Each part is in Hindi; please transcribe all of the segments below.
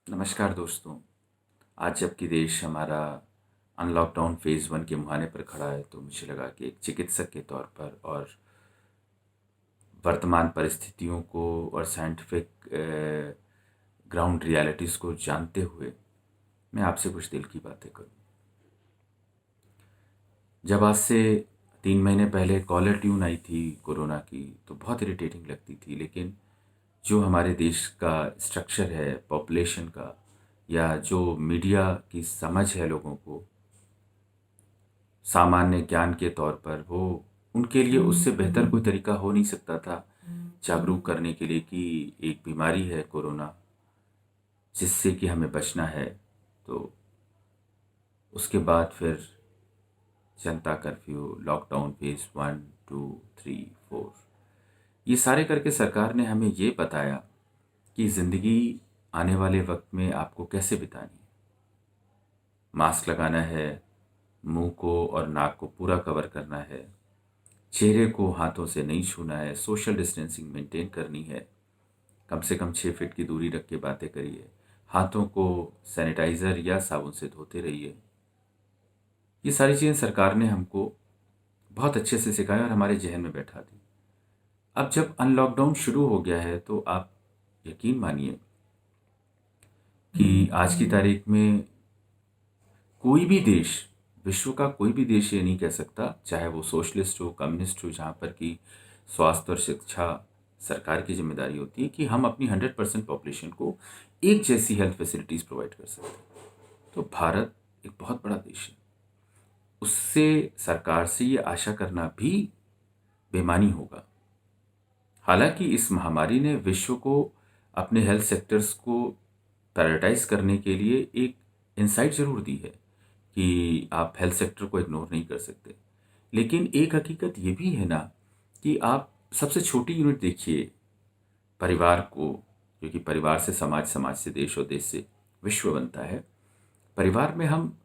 नमस्कार दोस्तों। आज जबकि देश हमारा अनलॉकडाउन फेज़ 1 के मुहाने पर खड़ा है, तो मुझे लगा कि एक चिकित्सक के तौर पर और वर्तमान परिस्थितियों को और साइंटिफिक ग्राउंड रियलिटीज़ को जानते हुए मैं आपसे कुछ दिल की बातें करूं। जब आज से 3 महीने पहले कॉलर ट्यून आई थी कोरोना की, तो बहुत इरिटेटिंग लगती थी। लेकिन जो हमारे देश का स्ट्रक्चर है पॉपुलेशन का, या जो मीडिया की समझ है लोगों को सामान्य ज्ञान के तौर पर, वो उनके लिए उससे बेहतर कोई तरीका हो नहीं सकता था जागरूक करने के लिए कि एक बीमारी है कोरोना, जिससे कि हमें बचना है। तो उसके बाद फिर जनता कर्फ्यू, लॉकडाउन फेज़ 1, 2, 3, 4, ये सारे करके सरकार ने हमें ये बताया कि ज़िंदगी आने वाले वक्त में आपको कैसे बितानी है। मास्क लगाना है, मुंह को और नाक को पूरा कवर करना है, चेहरे को हाथों से नहीं छूना है, सोशल डिस्टेंसिंग मेंटेन करनी है, कम से कम 6 फीट की दूरी रख के बातें करिए, हाथों को सैनिटाइज़र या साबुन से धोते रहिए। ये सारी चीज़ें सरकार ने हमको बहुत अच्छे से सिखाया और हमारे जहन में बैठा दी। अब जब अनलॉकडाउन शुरू हो गया है, तो आप यकीन मानिए कि आज की तारीख में कोई भी देश, विश्व का कोई भी देश ये नहीं कह सकता, चाहे वो सोशलिस्ट हो, कम्युनिस्ट हो, जहाँ पर कि स्वास्थ्य और शिक्षा सरकार की ज़िम्मेदारी होती है कि हम अपनी 100% पॉपुलेशन को एक जैसी हेल्थ फैसिलिटीज़ प्रोवाइड कर सकते हैं। तो भारत एक बहुत बड़ा देश है, उससे सरकार से ये आशा करना भी बेईमानी होगा। हालाँकि इस महामारी ने विश्व को अपने हेल्थ सेक्टर्स को प्रायोरिटाइज़ करने के लिए एक इनसाइट ज़रूर दी है कि आप हेल्थ सेक्टर को इग्नोर नहीं कर सकते। लेकिन एक हकीकत ये भी है ना कि आप सबसे छोटी यूनिट देखिए, परिवार को, क्योंकि परिवार से समाज, समाज से देश और देश से विश्व बनता है। परिवार में हम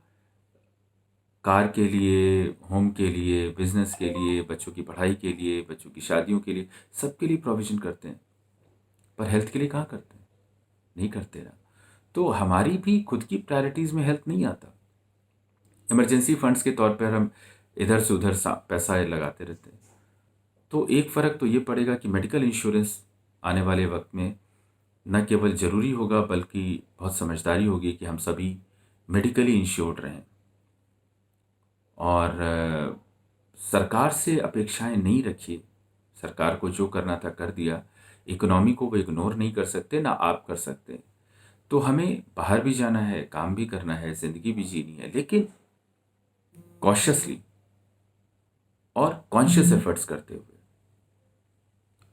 कार के लिए, होम के लिए, बिज़नेस के लिए, बच्चों की पढ़ाई के लिए, बच्चों की शादियों के लिए, सबके लिए प्रोविज़न करते हैं। पर हेल्थ के लिए कहाँ करते हैं? नहीं करते ना। तो हमारी भी खुद की प्रायोरिटीज़ में हेल्थ नहीं आता। इमरजेंसी फंड्स के तौर पर हम इधर से उधर पैसा लगाते रहते हैं। तो एक फ़र्क तो ये पड़ेगा कि मेडिकल इंश्योरेंस आने वाले वक्त में न केवल ज़रूरी होगा, बल्कि बहुत समझदारी होगी कि हम सभी मेडिकली इंश्योर्ड रहें। और सरकार से अपेक्षाएं नहीं रखिए। सरकार को जो करना था कर दिया। इकोनॉमी को वो इग्नोर नहीं कर सकते, ना आप कर सकते। तो हमें बाहर भी जाना है, काम भी करना है, ज़िंदगी भी जीनी है, लेकिन कॉशियसली और कॉन्शियस एफर्ट्स करते हुए।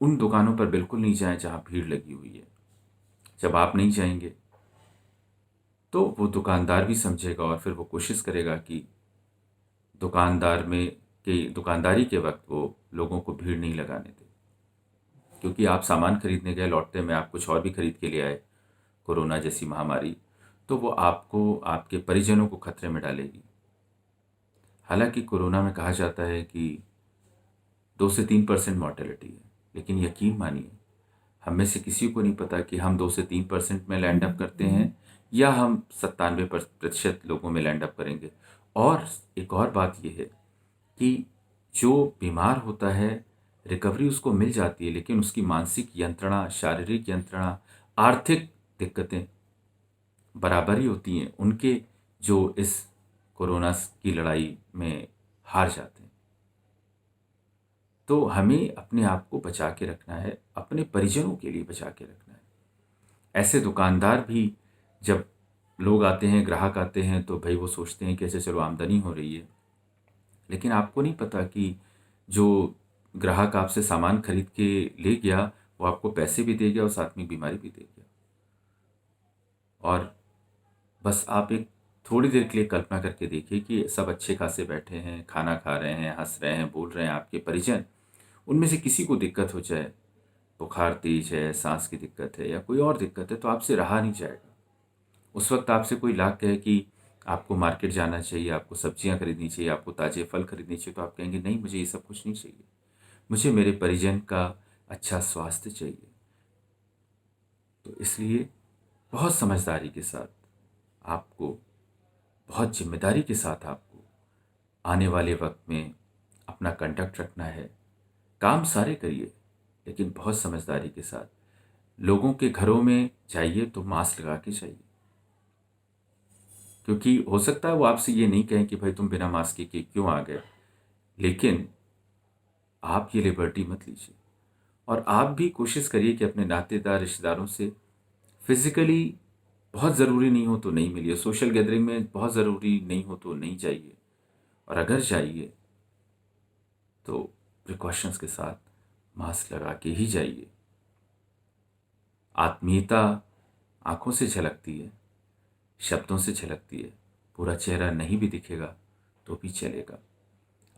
उन दुकानों पर बिल्कुल नहीं जाएं जहां भीड़ लगी हुई है। जब आप नहीं जाएंगे, तो वो दुकानदार भी समझेगा और फिर वो कोशिश करेगा कि दुकानदारी के वक्त वो लोगों को भीड़ नहीं लगाने दे। क्योंकि आप सामान खरीदने गए, लौटते में आप कुछ और भी खरीद के ले आए, कोरोना जैसी महामारी, तो वो आपको, आपके परिजनों को खतरे में डालेगी। हालांकि कोरोना में कहा जाता है कि 2 से 3% मॉर्टेलिटी है, लेकिन यकीन मानिए, हम में से किसी को नहीं पता कि हम 2 से 3% में लैंड अप करते हैं या हम 97% लोगों में लैंड अप करेंगे। और एक और बात यह है कि जो बीमार होता है, रिकवरी उसको मिल जाती है, लेकिन उसकी मानसिक यंत्रणा, शारीरिक यंत्रणा, आर्थिक दिक्कतें बराबर ही होती हैं उनके, जो इस कोरोना की लड़ाई में हार जाते हैं। तो हमें अपने आप को बचा के रखना है, अपने परिजनों के लिए बचा के रखना है। ऐसे दुकानदार भी, जब लोग आते हैं, ग्राहक आते हैं, तो भई वो सोचते हैं कि अच्छा चलो आमदनी हो रही है। लेकिन आपको नहीं पता कि जो ग्राहक आपसे सामान खरीद के ले गया, वो आपको पैसे भी दे गया और साथ में बीमारी भी दे गया। और बस आप एक थोड़ी देर के लिए कल्पना करके देखिए कि सब अच्छे खासे बैठे हैं, खाना खा रहे हैं, हँस रहे हैं, बोल रहे हैं, आपके परिजन, उनमें से किसी को दिक्कत हो जाए, बुखार तेज है, साँस की दिक्कत है या कोई और दिक्कत है, तो आपसे रहा नहीं जाएगा। उस वक़्त आपसे कोई ला कहे कि आपको मार्केट जाना चाहिए, आपको सब्जियाँ खरीदनी चाहिए, आपको ताज़े फल खरीदने चाहिए, तो आप कहेंगे नहीं, मुझे ये सब कुछ नहीं चाहिए। मुझे मेरे परिजन का अच्छा स्वास्थ्य चाहिए। तो इसलिए बहुत समझदारी के साथ आपको, बहुत जिम्मेदारी के साथ आपको आने वाले वक्त में अपना कंडक्ट रखना है। काम सारे करिए, लेकिन बहुत समझदारी के साथ। लोगों के घरों में जाइए तो मास्क लगा के जाइए, क्योंकि हो सकता है वो आपसे ये नहीं कहें कि भाई तुम बिना मास्क के क्यों आ गए, लेकिन आप ये लिबर्टी मत लीजिए। और आप भी कोशिश करिए कि अपने नातेदार रिश्तेदारों से फिजिकली, बहुत ज़रूरी नहीं हो तो नहीं मिलिए, सोशल गैदरिंग में बहुत ज़रूरी नहीं हो तो नहीं जाइए, और अगर जाइए तो प्रिकॉशंस के साथ मास्क लगा के ही जाइए। आत्मीयता आंखों से झलकती है, शब्दों से झलकती है। पूरा चेहरा नहीं भी दिखेगा तो भी चलेगा।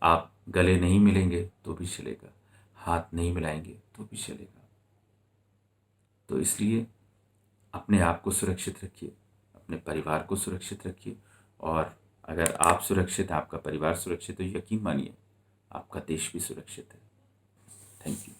आप गले नहीं मिलेंगे तो भी चलेगा, हाथ नहीं मिलाएंगे तो भी चलेगा। तो इसलिए अपने आप को सुरक्षित रखिए, अपने परिवार को सुरक्षित रखिए, और अगर आप सुरक्षित हैं, आपका परिवार सुरक्षित, तो यकीन मानिए आपका देश भी सुरक्षित है। Thank you.